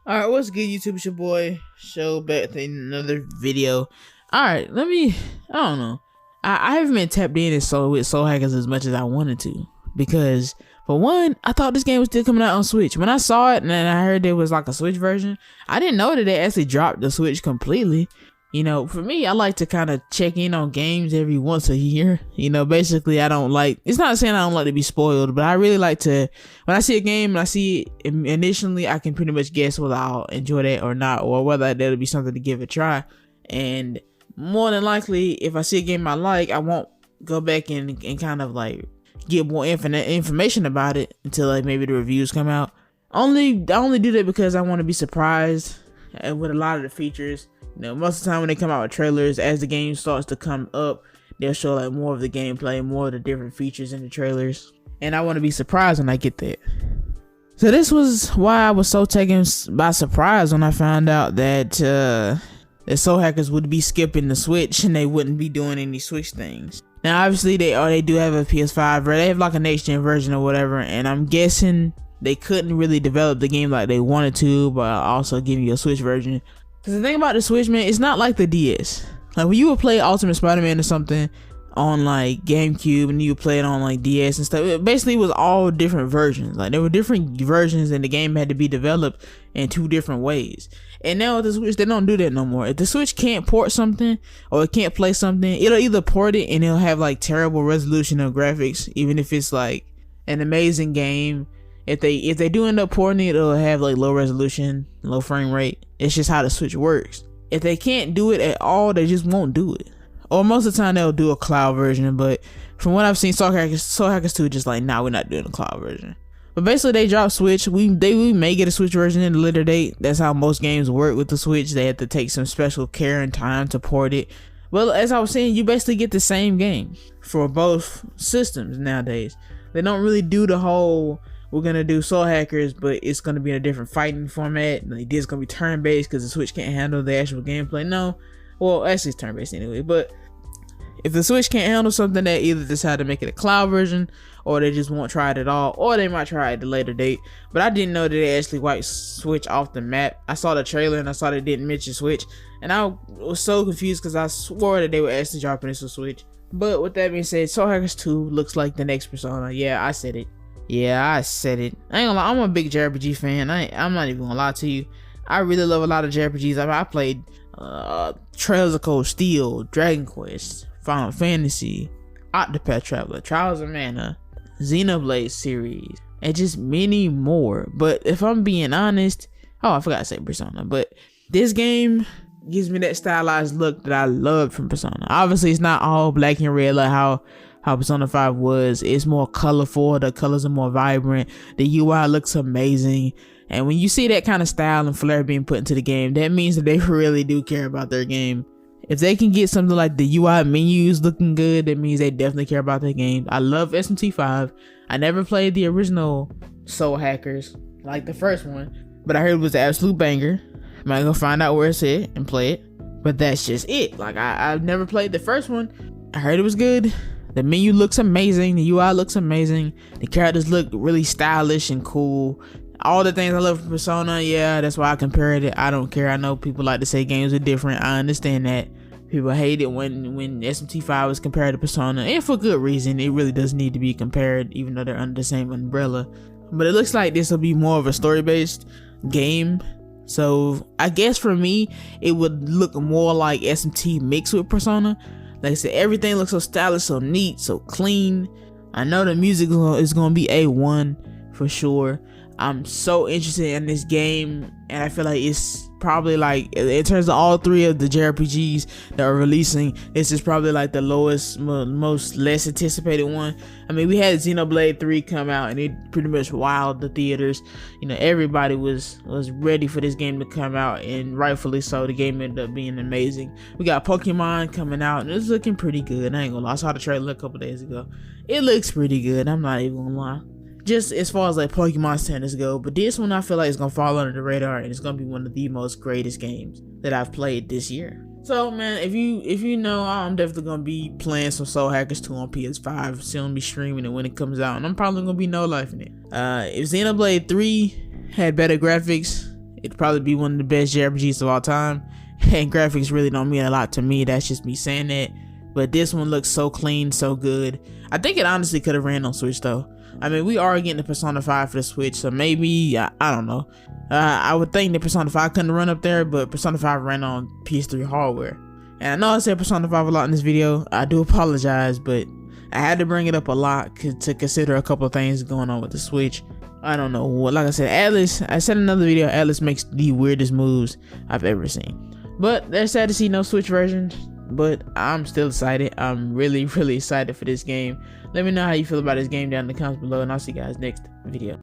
Alright, what's good, YouTube? It's your boy, Show, back to another video. Alright, I don't know. I haven't been tapped in with Soul Hackers as much as I wanted to. Because, for one, I thought this game was still coming out on Switch. When I saw it and then I heard there was like a Switch version, I didn't know that they actually dropped the Switch completely. You know, for me, I like to kind of check in on games every once a year. You know, basically, it's not saying I don't like to be spoiled, but I really like to, when I see a game and I see it initially, I can pretty much guess whether I'll enjoy that or not, or whether that'll be something to give a try. And more than likely, if I see a game I like, I won't go back and kind of like get more information about it until like maybe the reviews come out. I only do that because I want to be surprised with a lot of the features. You know, most of the time when they come out with trailers, as the game starts to come up, they'll show like more of the gameplay, more of the different features in the trailers. And I want to be surprised when I get that. So this was why I was so taken by surprise when I found out that Soul Hackers would be skipping the Switch and they wouldn't be doing any Switch things. Now obviously they do have a PS5, or they have like a next gen version or whatever, and I'm guessing they couldn't really develop the game like they wanted to, but also give you a Switch version. Cause the thing about the Switch, man, it's not like the DS. Like when you would play Ultimate Spider-Man or something on like GameCube and you would play it on like DS and stuff, it basically was all different versions. Like there were different versions and the game had to be developed in two different ways. And now with the Switch, they don't do that no more. If the Switch can't port something or it can't play something, it'll either port it and it'll have like terrible resolution of graphics, even if it's like an amazing game. If they do end up porting it, it'll have like low resolution, low frame rate. It's just how the Switch works. If they can't do it at all, they just won't do it. Or most of the time they'll do a cloud version, but from what I've seen, Soul Hackers 2 just like, nah, we're not doing a cloud version. But basically they dropped Switch. We may get a Switch version in a later date. That's how most games work with the Switch. They have to take some special care and time to port it. Well, as I was saying, you basically get the same game for both systems nowadays. They don't really do the whole, we're gonna do Soul Hackers, but it's gonna be in a different fighting format. Like, it's gonna be turn-based because the Switch can't handle the actual gameplay. No, well, actually it's turn-based anyway. But if the Switch can't handle something, they either decide to make it a cloud version, or they just won't try it at all, or they might try it at a later date. But I didn't know that they actually wiped Switch off the map. I saw the trailer and I saw they didn't mention Switch, and I was so confused because I swore that they were actually dropping this on Switch. But with that being said, Soul Hackers 2 looks like the next Persona. Yeah, I said it. I ain't gonna lie, I'm a big JRPG fan. I'm not even gonna lie to you. I really love a lot of JRPGs. I played Trails of Cold Steel, Dragon Quest, Final Fantasy, Octopath Traveler, Trials of Mana, Xenoblade series, and just many more. But if I'm being honest, I forgot to say Persona, but this game gives me that stylized look that I loved from Persona. Obviously it's not all black and red like how Persona 5 was. It's more colorful, the colors are more vibrant, the UI looks amazing. And when you see that kind of style and flair being put into the game, that means that they really do care about their game. If they can get something like the UI menus looking good, that means they definitely care about their game. I love SMT5. I never played the original Soul Hackers, like the first one, but I heard it was an absolute banger. I might go find out where it's at and play it, but that's just it. Like I've never played the first one. I heard it was good. The menu looks amazing. The UI looks amazing. The characters look really stylish and cool. All the things I love from Persona, yeah, that's why I compared it. I don't care. I know people like to say games are different. I understand that. People hate it when SMT5 is compared to Persona, and for good reason. It really does need to be compared, even though they're under the same umbrella. But it looks like this will be more of a story-based game. So I guess for me, it would look more like SMT mixed with Persona. Like I said, everything looks so stylish, so neat, so clean. I know the music is going to be A1 for sure. I'm so interested in this game, and I feel like it's probably like, in terms of all three of the JRPGs that are releasing, this is probably like the lowest, most less anticipated one. I mean, we had Xenoblade 3 come out and it pretty much wowed the theaters. You know, everybody was ready for this game to come out, and rightfully so. The game ended up being amazing. We got Pokemon coming out and it's looking pretty good. I ain't gonna lie, I saw the trailer a couple days ago. It looks pretty good, I'm not even gonna lie. Just as far as like Pokemon standards go, but this one I feel like it's gonna fall under the radar, and it's gonna be one of the most greatest games that I've played this year. So man, if you know, I'm definitely gonna be playing some Soul Hackers 2 on PS5. Soon be streaming it when it comes out, and I'm probably gonna be no lifing it. If Xenoblade 3 had better graphics, it'd probably be one of the best JRPGs of all time. And graphics really don't mean a lot to me. That's just me saying that. But this one looks so clean, so good. I think it honestly could have ran on Switch though. I mean, we are getting the Persona 5 for the Switch, so maybe, I don't know. I would think that Persona 5 couldn't run up there, but Persona 5 ran on PS3 hardware. And I know I said Persona 5 a lot in this video. I do apologize, but I had to bring it up a lot to consider a couple of things going on with the Switch. I don't know. Like I said, Atlus, I said in another video, Atlus makes the weirdest moves I've ever seen. But they're sad to see no Switch version. But I'm still excited. I'm really excited for this game. Let me know how you feel about this game down in the comments below, and I'll see you guys next video.